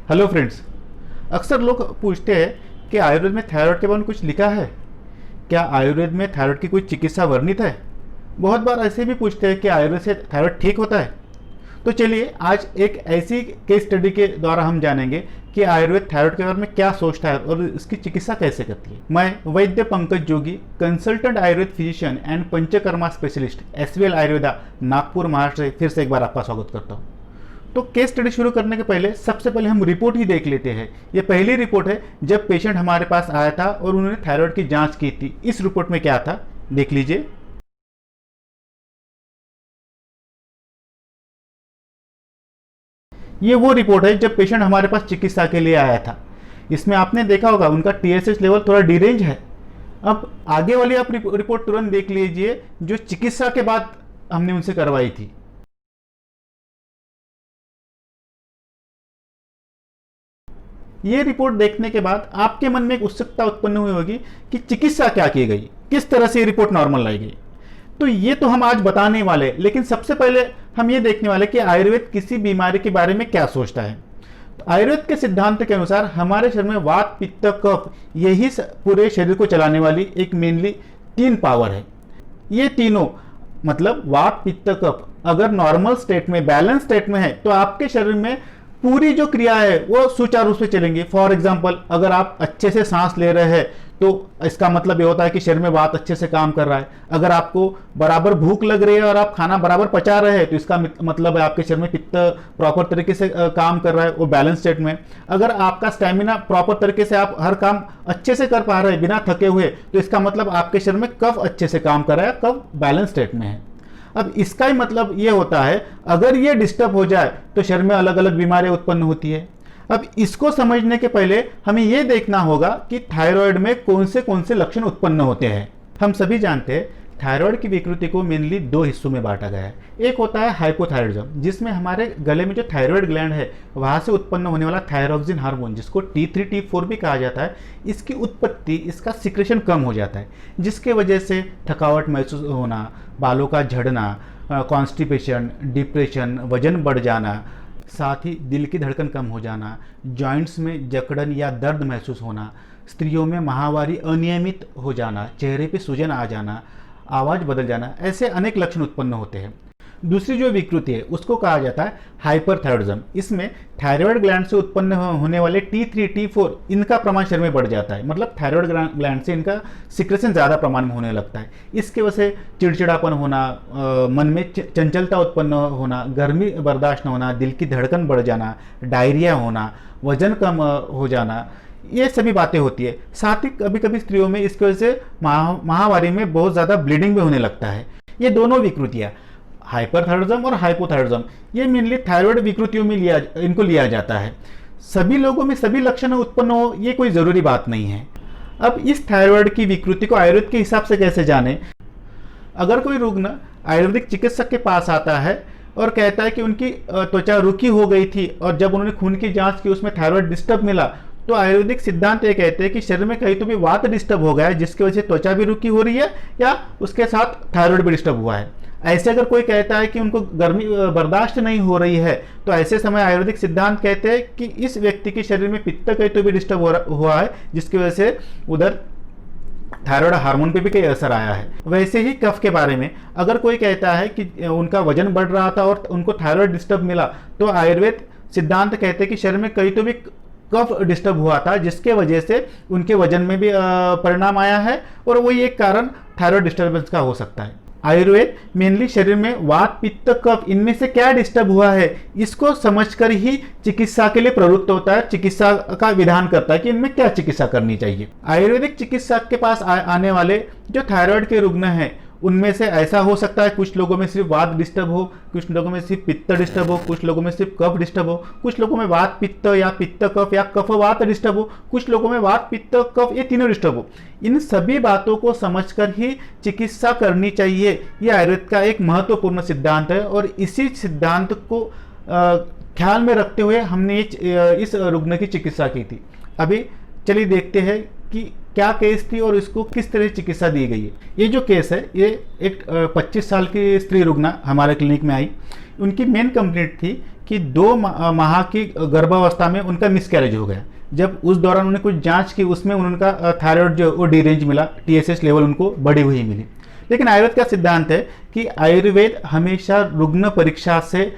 Hello friends. अक्सर लोग पूछते हैं कि आयुर्वेद में थायराइड के बारे में कुछ लिखा है, क्या आयुर्वेद में थायराइड की कोई चिकित्सा वर्णित है। बहुत बार ऐसे भी पूछते हैं कि आयुर्वेद से थायराइड ठीक होता है। तो चलिए आज एक ऐसी केस स्टडी के द्वारा हम जानेंगे कि आयुर्वेद थायराइड के बारे में क्या सोचता है और इसकी चिकित्सा कैसे करती है। मैं Vaidya Pankaj Jogi, consultant Ayurveda physician and Panchakarma specialist, SVL Ayurveda, Nagpur, Maharashtra से फिर से एक बार आपका स्वागत करता हूँ। तो केस स्टडी शुरू करने के पहले सबसे पहले हम रिपोर्ट ही देख लेते हैं। ये पहली रिपोर्ट है जब पेशेंट हमारे पास आया था और उन्होंने थायराइड की जांच की थी। इस रिपोर्ट में क्या था देख लीजिए। ये वो रिपोर्ट है जब पेशेंट हमारे पास चिकित्सा के लिए आया था। इसमें आपने देखा होगा उनका TSH लेवल थोड़ा डिरेंज है। अब आगे वाली आप रिपोर्ट तुरंत देख लीजिए जो चिकित्सा के बाद हमने उनसे करवाई थी। ये रिपोर्ट देखने के बाद आपके मन में एक उत्सुकता उत्पन्न हुई होगी कि चिकित्सा क्या की गई, किस तरह से ये रिपोर्ट नॉर्मल लाई गई। तो ये तो हम आज बताने वाले, लेकिन सबसे पहले हम ये देखने वाले कि आयुर्वेद किसी बीमारी के बारे में क्या सोचता है। तो आयुर्वेद के सिद्धांत के अनुसार हमारे शरीर में वात, पित्त, कफ, यही पूरे शरीर को चलाने वाली एक मेनली 3 पावर है। ये तीनों मतलब वात, पित्त, कफ अगर नॉर्मल स्टेट में, बैलेंस स्टेट में है तो आपके शरीर में पूरी जो क्रिया है वो सुचारू रूप से चलेंगी। फॉर एग्जाम्पल अगर आप अच्छे से सांस ले रहे हैं तो इसका मतलब ये होता है कि शरीर में वात अच्छे से काम कर रहा है। अगर आपको बराबर भूख लग रही है और आप खाना बराबर पचा रहे हैं तो इसका मतलब है आपके शरीर में पित्त प्रॉपर तरीके से काम कर रहा है, वो बैलेंस स्टेट में। अगर आपका स्टेमिना प्रॉपर तरीके से, आप हर काम अच्छे से कर पा रहे हैं बिना थके हुए, तो इसका मतलब आपके शरीर में कफ अच्छे से काम कर रहा है, कफ बैलेंस स्टेट में है। अब इसका ही मतलब ये होता है अगर ये डिस्टर्ब हो जाए तो शरीर में अलग अलग बीमारियां उत्पन्न होती है। अब इसको समझने के पहले हमें ये देखना होगा कि थायराइड में कौन से लक्षण उत्पन्न होते हैं। हम सभी जानते हैं थायराइड की विकृति को मेनली 2 हिस्सों में बांटा गया है। एक होता है हाइपोथायरॉयडिज्म, जिसमें हमारे गले में जो थायराइड ग्लैंड है वहाँ से उत्पन्न होने वाला थायरॉक्सिन हार्मोन, जिसको T3 T4 भी कहा जाता है, इसकी उत्पत्ति, इसका सिक्रेशन कम हो जाता है, जिसके वजह से थकावट महसूस होना, बालों का झड़ना, कॉन्स्टिपेशन, डिप्रेशन, वजन बढ़ जाना, साथ ही दिल की धड़कन कम हो जाना, जॉइंट्स में जकड़न या दर्द महसूस होना, स्त्रियों में माहवारी अनियमित हो जाना, चेहरे पे सूजन आ जाना, आवाज़ बदल जाना, ऐसे अनेक लक्षण उत्पन्न होते हैं। दूसरी जो विकृति है उसको कहा जाता है हाइपरथायरॉयडिज्म। इसमें थायराइड ग्लैंड से उत्पन्न होने वाले T3 T4 इनका प्रमाण शरीर में बढ़ जाता है, मतलब थायराइड ग्लैंड से इनका सिक्रेशन ज़्यादा प्रमाण में होने लगता है। इसके वजह से चिड़चिड़ापन होना, मन में चंचलता उत्पन्न होना, गर्मी बर्दाश्त न होना, दिल की धड़कन बढ़ जाना, डायरिया होना, वजन कम हो जाना, ये सभी बातें होती है। साथ ही कभी कभी स्त्रियों में इसकी वजह से माहवारी में बहुत ज़्यादा ब्लीडिंग भी होने लगता है। ये दोनों विकृतियाँ, हाइपरथायरॉयडिज्म और हाइपोथायरॉयडिज्म, ये मेनली थायराइड विकृतियों में इनको लिया जाता है। सभी लोगों में सभी लक्षण उत्पन्न हो ये कोई ज़रूरी बात नहीं है। अब इस थायराइड की विकृति को आयुर्वेद के हिसाब से कैसे जाने। अगर कोई रुग्ण आयुर्वेदिक चिकित्सक के पास आता है और कहता है कि उनकी त्वचा रुकी हो गई थी और जब उन्होंने खून की जांच की उसमें थायराइड डिस्टर्ब मिला, तो आयुर्वेदिक सिद्धांत ये कहते हैं कि शरीर में कहीं तो भी वात डिस्टर्ब हो गया है, जिसकी वजह से त्वचा भी रुकी हो रही है या उसके साथ थायराइड भी डिस्टर्ब हुआ है। ऐसे अगर कोई कहता है कि उनको गर्मी बर्दाश्त नहीं हो रही है, तो ऐसे समय आयुर्वेदिक सिद्धांत कहते हैं कि इस व्यक्ति के शरीर में पित्त कहीं तो भी डिस्टर्ब हुआ है, जिसकी वजह से उधर थायराइड हार्मोन पे भी कई असर आया है। वैसे ही कफ के बारे में अगर कोई कहता है कि उनका वजन बढ़ रहा था और उनको थायराइड डिस्टर्ब मिला, तो आयुर्वेद सिद्धांत कहते हैं कि शरीर में कहीं तो भी कफ डिस्टर्ब हुआ था, जिसके वजह से उनके वजन में भी परिणाम आया है और वही एक कारण थायराइड डिस्टर्बेंस का हो सकता है। आयुर्वेद मेनली शरीर में वात, पित्त, कफ इनमें से क्या डिस्टर्ब हुआ है इसको समझकर ही चिकित्सा के लिए प्रवृत्त होता है, चिकित्सा का विधान करता है कि इनमें क्या चिकित्सा करनी चाहिए। आयुर्वेदिक चिकित्सक के पास आने वाले जो थायराइड के रुग्ण हैं उनमें से ऐसा हो सकता है कुछ लोगों में सिर्फ वात डिस्टर्ब हो, कुछ लोगों में सिर्फ पित्त डिस्टर्ब हो, कुछ लोगों में सिर्फ कफ डिस्टर्ब हो, कुछ लोगों में वात पित्त या पित्त कफ या कफ वात डिस्टर्ब हो, कुछ लोगों में वात पित्त कफ ये तीनों डिस्टर्ब हो। इन सभी बातों को समझकर ही चिकित्सा करनी चाहिए। ये आयुर्वेद का एक महत्वपूर्ण सिद्धांत है और इसी सिद्धांत को ख्याल में रखते हुए हमने इस रुग्ण की चिकित्सा की थी। अभी चलिए देखते हैं कि क्या केस थी और इसको किस तरह चिकित्सा दी गई है। ये जो केस है ये एक 25 साल की स्त्री रुग्ण हमारे क्लिनिक में आई। उनकी मेन कंप्लेंट थी कि 2 माह की गर्भावस्था में उनका मिसकैरेज हो गया। जब उस दौरान उन्हें कुछ जांच की, उसमें उनका थायराइड जो वो डीरेंज मिला, TSH लेवल उनको बढ़ी हुई मिली। लेकिन आयुर्वेद का सिद्धांत है कि आयुर्वेद हमेशा रुग्ण परीक्षा से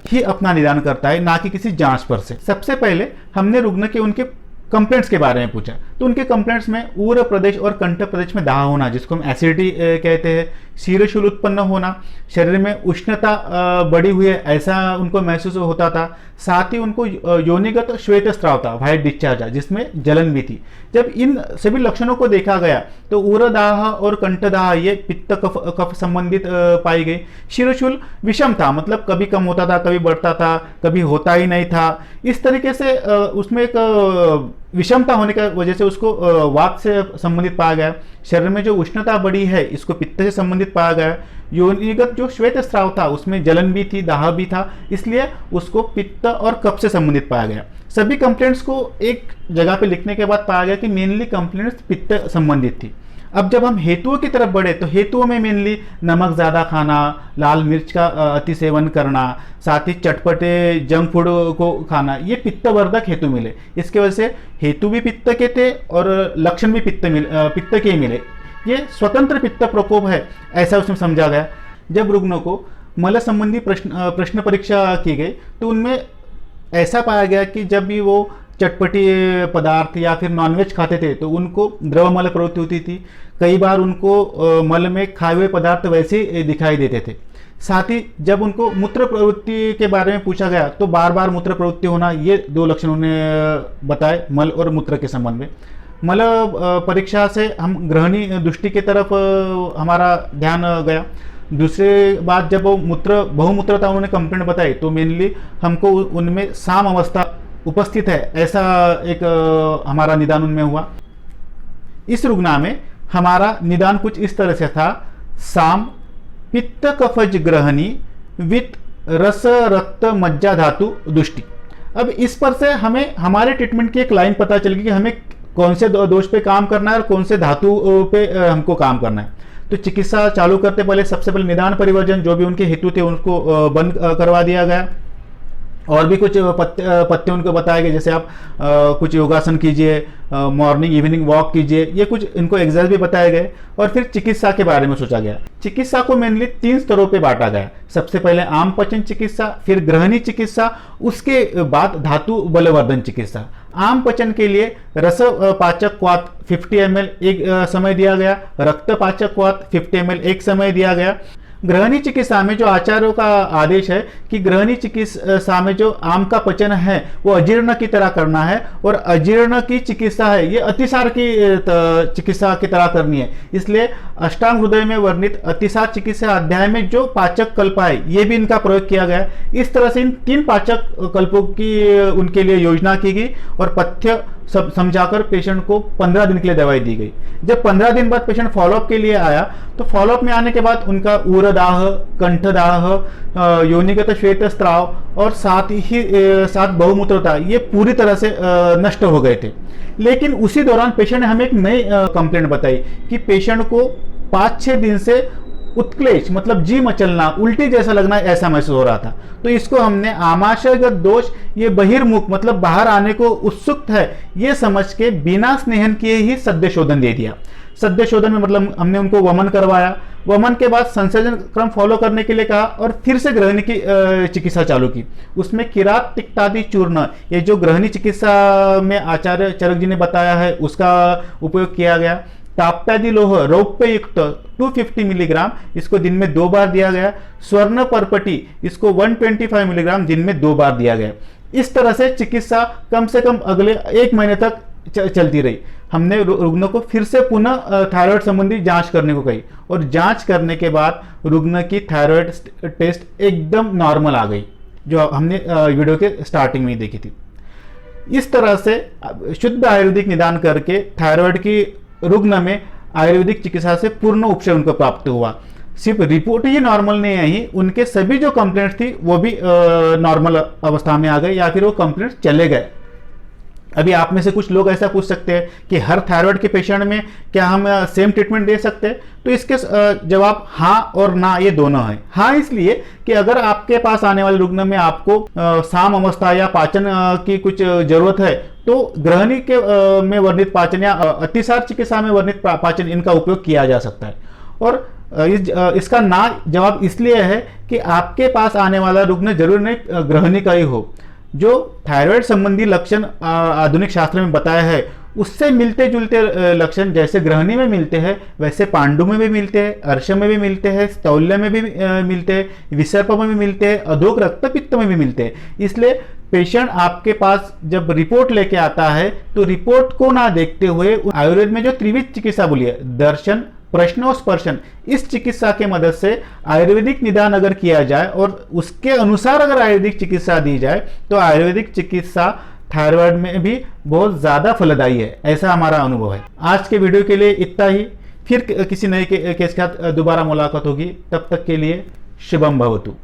ही अपना निदान करता है, ना कि किसी जांच पर से। सबसे पहले हमने रुग्ण के उनके कंप्लेंट्स के बारे में पूछा, तो उनके कंप्लेंट्स में उग्र प्रदेश और कंठ प्रदेश में दाह होना, जिसको हम एसिडिटी कहते हैं, शीरशूल उत्पन्न होना, शरीर में उष्णता बढ़ी हुई है ऐसा उनको महसूस होता था। साथ ही उनको योनिगत श्वेत स्राव था, व्हाइट डिस्चार्ज, जिसमें जलन भी थी। जब इन सभी लक्षणों को देखा गया तो उग्र दाह और कंठदाह ये पित्त कफ संबंधित पाई गई। शीरशूल विषम था, मतलब कभी कम होता था, कभी बढ़ता था, कभी होता ही नहीं था। इस तरीके से उसमें एक विषमता होने की वजह से उसको वात से संबंधित पाया गया। शरीर में जो उष्णता बढ़ी है इसको पित्त से संबंधित पाया गया। योनिगत जो श्वेत स्राव था उसमें जलन भी थी, दाह भी था, इसलिए उसको पित्त और कफ से संबंधित पाया गया। सभी कंप्लेंट्स को एक जगह पे लिखने के बाद पाया गया कि मेनली कंप्लेंट्स पित्त संबंधित थी। अब जब हम हेतुओं की तरफ बढ़े तो हेतुओं में मेनली नमक ज़्यादा खाना, लाल मिर्च का अति सेवन करना, साथ ही चटपटे जंक फूड को खाना, ये पित्तवर्धक हेतु मिले। इसके वजह से हेतु भी पित्त के थे और लक्षण भी पित्त के ही मिले। ये स्वतंत्र पित्त प्रकोप है ऐसा उसमें समझा गया। जब रुग्णों को मल संबंधी प्रश्न परीक्षा की गई तो उनमें ऐसा पाया गया कि जब भी वो चटपटी पदार्थ या फिर नॉनवेज खाते थे तो उनको द्रव मल प्रवृत्ति होती थी। कई बार उनको मल में खाए हुए पदार्थ वैसे ही दिखाई देते थे। साथ ही जब उनको मूत्र प्रवृत्ति के बारे में पूछा गया तो बार बार मूत्र प्रवृत्ति होना, ये 2 लक्षण उन्हें बताए मल और मूत्र के संबंध में। मल परीक्षा से हम ग्रहणी दृष्टि की तरफ हमारा ध्यान गया। दूसरे बात, जब वो बहुमूत्रता उन्होंने कंप्लेंट बताई तो मेनली हमको उनमें साम अवस्था उपस्थित है ऐसा एक हमारा निदान उनमें हुआ। इस रुग्णा में हमारा निदान कुछ इस तरह से था: साम पित्त कफज ग्रहणी वित रस रक्त मज्जा धातु दुष्टि। अब इस पर से हमें हमारे ट्रीटमेंट की एक लाइन पता चल गई कि हमें कौन से दोष पे काम करना है और कौन से धातु पे हमको काम करना है। तो चिकित्सा चालू करते पहले सबसे पहले निदान परिवर्जन, जो भी उनके हेतु थे उनको बंद करवा दिया गया। और भी कुछ पत्ते उनको बताए गए, जैसे आप कुछ योगासन कीजिए, मॉर्निंग इवनिंग वॉक कीजिए, ये कुछ इनको एक्सरसाइज भी बताए गए। और फिर चिकित्सा के बारे में सोचा गया। चिकित्सा को मेनली 3 स्तरों पे बांटा गया। सबसे पहले आम पचन चिकित्सा, फिर ग्रहणी चिकित्सा, उसके बाद धातु बलवर्धन चिकित्सा। आम पचन के लिए रस पाचक क्वाथ 50 ml एक समय दिया गया, रक्त पाचक क्वाथ 50 ml एक समय दिया गया। ग्रहणी चिकित्सा में जो आचार्यों का आदेश है कि ग्रहणी चिकित्सा में जो आम का पचन है वो अजीर्ण की तरह करना है, और अजीर्ण की चिकित्सा है ये अतिसार की चिकित्सा की तरह करनी है। इसलिए अष्टांग हृदय में वर्णित अतिसार चिकित्सा अध्याय में जो पाचक कल्प है ये भी इनका प्रयोग किया गया। इस तरह से इन 3 पाचक कल्पों की उनके लिए योजना की गई और पथ्य सब समझाकर पेशेंट को 15 दिन के लिए दवाई दी गई। जब 15 दिन बाद पेशेंट फॉलोअप के लिए आया तो फॉलोअप में आने के बाद उनका उरदाह, कंठदाह, योनिगत श्वेत स्राव और साथ बहुमूत्रता ये पूरी तरह से नष्ट हो गए थे। लेकिन उसी दौरान पेशेंट ने हमें एक नई कंप्लेंट बताई कि पेशेंट को 5-6 दिन से उत्क्लेश मतलब जी मचलना, उल्टी जैसा लगना ऐसा महसूस हो रहा था। तो इसको हमने आमाशयगत दोष, ये बहिर्मुख मतलब बाहर आने को उत्सुक है, ये समझ के बिना स्नेहन किए ही सद्य शोधन दे दिया। सद्य शोधन में मतलब हमने उनको वमन करवाया। वमन के बाद संसर्जन क्रम फॉलो करने के लिए कहा और फिर से ग्रहणी की चिकित्सा चालू की। उसमें किरात तिक्तादि चूर्ण, ये जो ग्रहणी चिकित्सा में आचार्य चरक जी ने बताया है उसका उपयोग किया गया। ताप्यादि लोह रौप्य युक्त 250 मिलीग्राम, इसको दिन में 2 बार दिया गया। स्वर्ण परपटी, इसको 125 मिलीग्राम दिन में 2 बार दिया गया। इस तरह से चिकित्सा कम से कम अगले 1 महीने तक चलती रही। हमने रुग्ण को फिर से पुनः थायराइड संबंधी जांच करने को कही और जांच करने के बाद रुग्ण की थायराइड टेस्ट एकदम नॉर्मल आ गई, जो हमने वीडियो के स्टार्टिंग में ही देखी थी। इस तरह से शुद्ध आयुर्वेदिक निदान करके थायराइड की रुग्ण में आयुर्वेदिक चिकित्सा से पूर्ण उपचार उनको प्राप्त हुआ। सिर्फ रिपोर्ट ही नॉर्मल नहीं आई, उनके सभी जो कंप्लेंट्स थी वो भी नॉर्मल अवस्था में आ गए या फिर वो कंप्लेंट्स चले गए। अभी आप में से कुछ लोग ऐसा पूछ सकते हैं कि हर थायराइड के पेशेंट में क्या हम सेम ट्रीटमेंट दे सकते हैं? तो इसके जवाब हाँ और ना, ये दोनों है। हाँ इसलिए कि अगर आपके पास आने वाले रुग्ण में आपको साम अवस्था या पाचन की कुछ जरूरत है, तो गृहिणी के में वर्णित पाचन या अतिसार चिकित्सा में वर्णित पाचन, इनका उपयोग किया जा सकता है। और इसका ना जवाब इसलिए है कि आपके पास आने वाला रुग्ण जरूर नहीं गृहिणी का ही हो। जो थायराइड संबंधी लक्षण आधुनिक शास्त्र में बताया है, उससे मिलते जुलते लक्षण जैसे गृहिणी में मिलते हैं, वैसे पांडु में भी मिलते हैं, अर्श में भी मिलते हैं, स्थौल्य में भी मिलते हैं, विसर्प में भी मिलते हैं, अधोक रक्तपित्त में भी मिलते हैं। इसलिए पेशेंट आपके पास जब रिपोर्ट लेके आता है, तो रिपोर्ट को ना देखते हुए आयुर्वेद में जो त्रिविध चिकित्सा बोली है, दर्शन, प्रश्न और स्पर्शन, इस चिकित्सा के मदद से आयुर्वेदिक निदान अगर किया जाए और उसके अनुसार अगर आयुर्वेदिक चिकित्सा दी जाए, तो आयुर्वेदिक चिकित्सा थायराइड में भी बहुत ज्यादा फलदायी है, ऐसा हमारा अनुभव है। आज के वीडियो के लिए इतना ही, फिर किसी नए केस के साथ दोबारा मुलाकात होगी। तब तक के लिए शुभम भवतु।